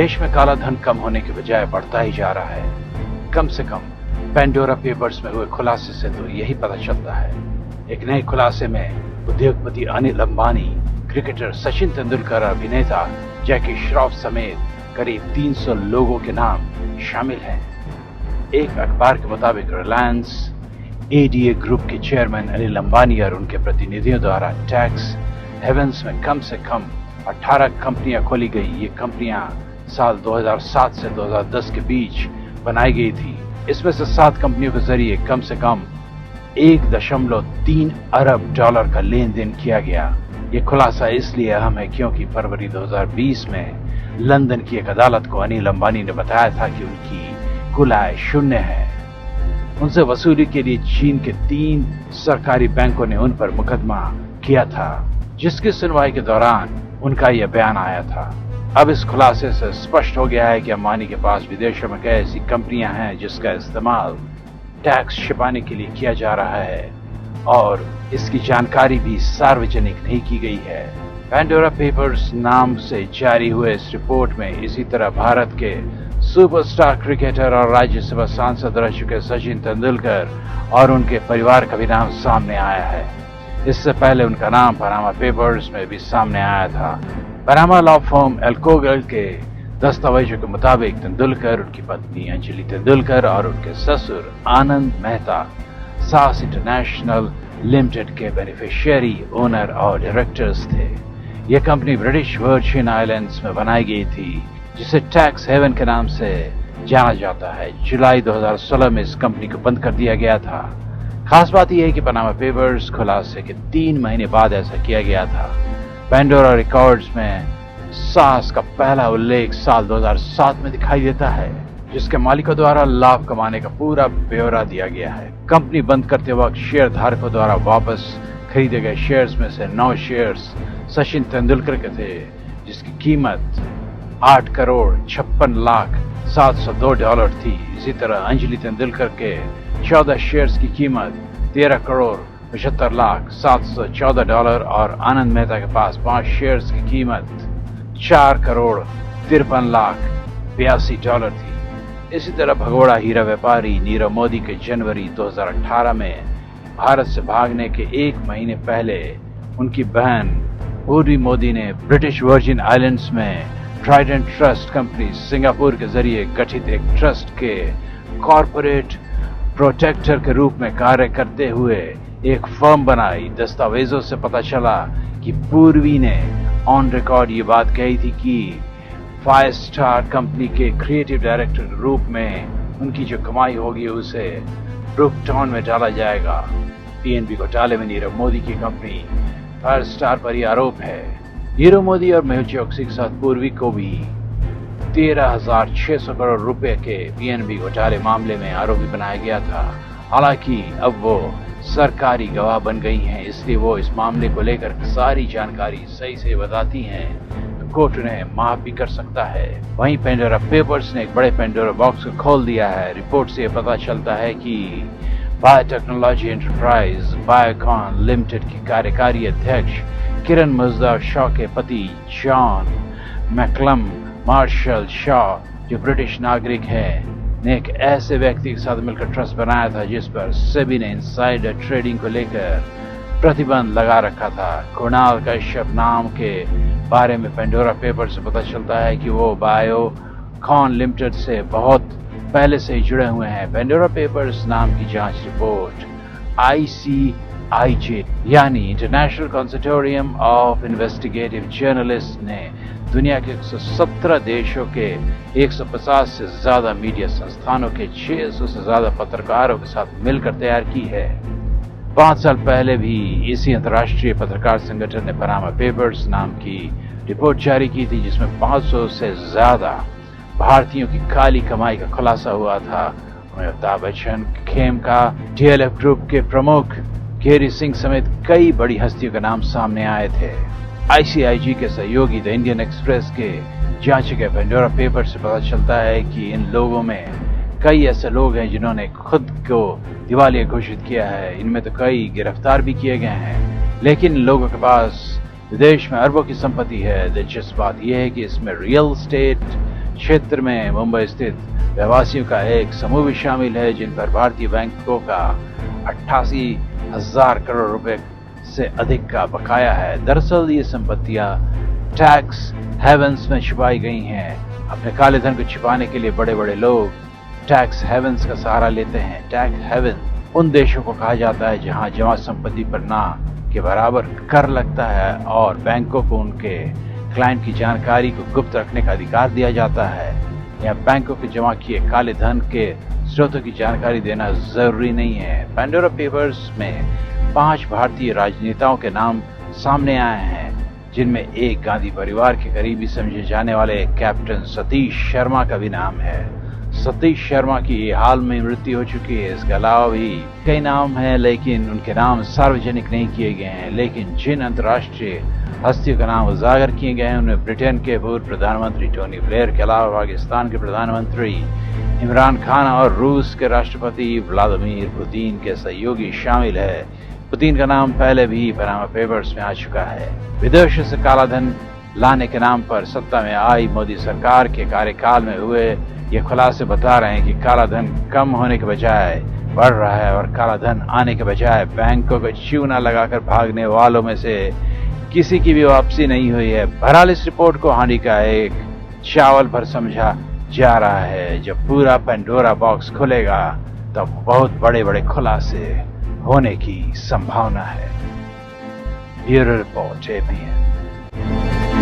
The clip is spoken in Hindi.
देश में काला धन कम होने के बजाय बढ़ता ही जा रहा है। कम से कम पेंडोरा पेपर्स में हुए खुलासे से तो यही पता चलता है। एक नए खुलासे में उद्योगपति अनिल अंबानी, क्रिकेटर सचिन तेंदुलकर, अभिनेता जैकी श्रॉफ समेत करीब 300 लोगों के नाम शामिल हैं। एक अखबार के मुताबिक रिलायंस एडीए ग्रुप के चेयरमैन अनिल अंबानी और उनके प्रतिनिधियों द्वारा टैक्स हेवंस में कम से कम 18 कंपनियां खोली गई। ये कंपनियां साल 2007 से 2010 के बीच बनाई गई थी। इसमें से 7 कंपनियों के जरिए कम से कम 1.3 अरब डॉलर का लेन देन किया गया। ये खुलासा इसलिए अहम है क्योंकि फरवरी 2020 में लंदन की एक अदालत को अनिल अंबानी ने बताया था कि उनकी कुल आय शून्य है। उनसे वसूली के लिए चीन के 3 सरकारी बैंकों ने उन पर मुकदमा किया था, जिसकी सुनवाई के दौरान उनका यह बयान आया था। अब इस खुलासे से स्पष्ट हो गया है कि अंबानी के पास विदेशों में कई ऐसी कंपनियां हैं जिसका इस्तेमाल टैक्स छिपाने के लिए किया जा रहा है और इसकी जानकारी भी सार्वजनिक नहीं की गई है। पेंडोरा पेपर्स नाम से जारी हुए इस रिपोर्ट में इसी तरह भारत के सुपरस्टार क्रिकेटर और राज्यसभा सांसद रह चुके सचिन तेंदुलकर और उनके परिवार का भी नाम सामने आया है। इससे पहले उनका नाम पनामा पेपर्स में भी सामने आया था। पनामा लॉ फर्म एल्कोगल के दस्तावेजों के मुताबिक तेंदुलकर, उनकी पत्नी अंजलि तेंदुलकर और उनके ससुर आनंद मेहता सास इंटरनेशनल लिमिटेड के बेनिफिशियरी, ओनर और डायरेक्टर्स थे। यह कंपनी ब्रिटिश वर्जिन आइलैंड्स में बनाई गई थी, जिसे टैक्स हेवन के नाम से जाना जाता है। जुलाई 2016 में इस कंपनी को बंद कर दिया गया था। खास बात यह है कि पनामा पेपर्स खुलासे के 3 महीने बाद ऐसा किया गया था। पेंडोरा रिकॉर्ड्स में सास का पहला उल्लेख साल 2007 में दिखाई देता है, जिसके मालिकों द्वारा लाभ कमाने का पूरा ब्यौरा दिया गया है। कंपनी बंद करते वक्त शेयर धारकों द्वारा वापस खरीदे गए शेयर्स में से 9 शेयर्स सचिन तेंदुलकर के थे, जिसकी कीमत 8 करोड़ 56 लाख 702 डॉलर थी। इसी तरह अंजलि तेंदुलकर के 14 शेयर्स की कीमत 13 करोड़ 75 लाख 714 डॉलर और आनंद मेहता के पास 5 शेयर्स की कीमत 4 करोड़ 53 लाख 82 डॉलर थी। इसी तरह भगोड़ा हीरा व्यापारी नीरव मोदी के जनवरी 2018 में भारत से भागने के 1 महीने पहले उनकी बहन पूर्वी मोदी ने ब्रिटिश वर्जिन आइलैंड्स में ट्राइडेंट ट्रस्ट कंपनी सिंगापुर के जरिए गठित एक ट्रस्ट के कॉरपोरेट प्रोटेक्टर के रूप में कार्य करते हुए एक फर्म बनाई। दस्तावेजों से पता चला कि पूर्वी ने ऑन रिकॉर्ड ये बात कही थी कि 5 स्टार कंपनी के क्रिएटिव डायरेक्टर के रूप में उनकी जो कमाई होगी उसे ब्रुक टाउन में डाला जाएगा। पीएनबी घोटाले में नीरव मोदी की कंपनी 5 स्टार पर ही आरोप है। नीरव मोदी और मेहुल चोकसी के साथ पूर्वी को भी 13,600 करोड़ रुपए के पीएनबी घोटाले मामले में आरोपी बनाया गया था। हालांकि अब वो सरकारी गवाह बन गई हैं, इसलिए वो इस मामले को लेकर सारी जानकारी सही से बताती हैं तो कोर्ट उन्हें माफ भी कर सकता है। वहीं पेंडोरा पेपर्स ने एक बड़े पेंडोरा बॉक्स को खोल दिया है। रिपोर्ट से पता चलता है कि बायोटेक्नोलॉजी एंटरप्राइज बायोकॉन लिमिटेड की कार्यकारी अध्यक्ष किरण मजदार शॉ के पति जॉन मैकलम मार्शल शॉ, जो ब्रिटिश नागरिक है, ने एक ऐसे व्यक्ति के साथ मिलकर ट्रस्ट बनाया था जिस पर सेबी ने इनसाइडर ट्रेडिंग को लेकर प्रतिबंध लगा रखा था। कुणाल कश्यप नाम के बारे में पेंडोरा पेपर से पता चलता है कि वो बायोकॉन लिमिटेड से बहुत पहले से ही जुड़े हुए हैं। पेंडोरा पेपर्स नाम की जांच रिपोर्ट ICIJ यानी international consortium of investigative journalist ने दुनिया के 117 देशों के 150 से ज्यादा मीडिया संस्थानों के 600 से ज्यादा पत्रकारों के साथ मिलकर तैयार की है। 5 साल पहले भी इसी अंतर्राष्ट्रीय पत्रकार संगठन ने पनामा पेपर्स नाम की रिपोर्ट जारी की थी, जिसमें 500 से ज्यादा भारतीयों की काली कमाई का खुलासा हुआ था। अमिताभ बच्चन, खेमका, DLF ग्रुप के प्रमुख गेरी सिंह समेत कई बड़ी हस्तियों के नाम सामने आए थे। ICIJ के सहयोगी द इंडियन एक्सप्रेस के जांचे गए पेंडोरा पेपर से पता चलता है कि इन लोगों में कई ऐसे लोग हैं जिन्होंने खुद को दिवालिया घोषित किया है। इनमें तो कई गिरफ्तार भी किए गए हैं, लेकिन लोगों के पास विदेश में अरबों की संपत्ति है। दिलचस्प बात यह है कि इसमें रियल एस्टेट, क्षेत्र में मुंबई स्थित व्यवसायियों का एक समूह भी शामिल है, जिन पर भारतीय बैंकों का 88,000 करोड़ रुपए से अधिक का बकाया है। दरअसल ये संपत्तियां टैक्स हेवंस में छुपाई गई हैं। अपने काले धन को छिपाने के लिए बड़े बड़े लोग टैक्स हेवंस का सहारा लेते हैं। टैक्स हेवन उन देशों को कहा जाता है जहां जमा संपत्ति पर ना के बराबर कर लगता है और बैंकों को उनके क्लाइंट की जानकारी को गुप्त रखने का अधिकार दिया जाता है। यहाँ बैंकों के जमा किए काले धन के स्रोतों की जानकारी देना जरूरी नहीं है। पेंडोरा पेपर्स में 5 भारतीय राजनेताओं के नाम सामने आए हैं, जिनमें एक गांधी परिवार के करीबी समझे जाने वाले कैप्टन सतीश शर्मा का भी नाम है। सतीश शर्मा की हाल में मृत्यु हो चुकी है। इसके अलावा भी कई नाम हैं, लेकिन उनके नाम सार्वजनिक नहीं किए गए हैं। लेकिन जिन अंतर्राष्ट्रीय हस्तियों का नाम उजागर किए गए हैं उनमें ब्रिटेन के पूर्व प्रधानमंत्री टोनी ब्लेयर के अलावा पाकिस्तान के प्रधानमंत्री इमरान खान और रूस के राष्ट्रपति व्लादिमीर पुतिन के सहयोगी शामिल है। पुतिन का नाम पहले भी पनामा पेपर्स में आ चुका है। विदेशों से काला धन लाने के नाम पर सत्ता में आई मोदी सरकार के कार्यकाल में हुए ये खुलासे बता रहे हैं कि काला धन कम होने के बजाय बढ़ रहा है और काला धन आने के बजाय बैंकों को चूना लगाकर भागने वालों में से किसी की भी वापसी नहीं हुई है। बहरहाल इस रिपोर्ट को हानि का एक चावल भर समझा जा रहा है। जब पूरा पेंडोरा बॉक्स खुलेगा तब बहुत बड़े बड़े खुलासे होने की संभावना है। Bureau report APN।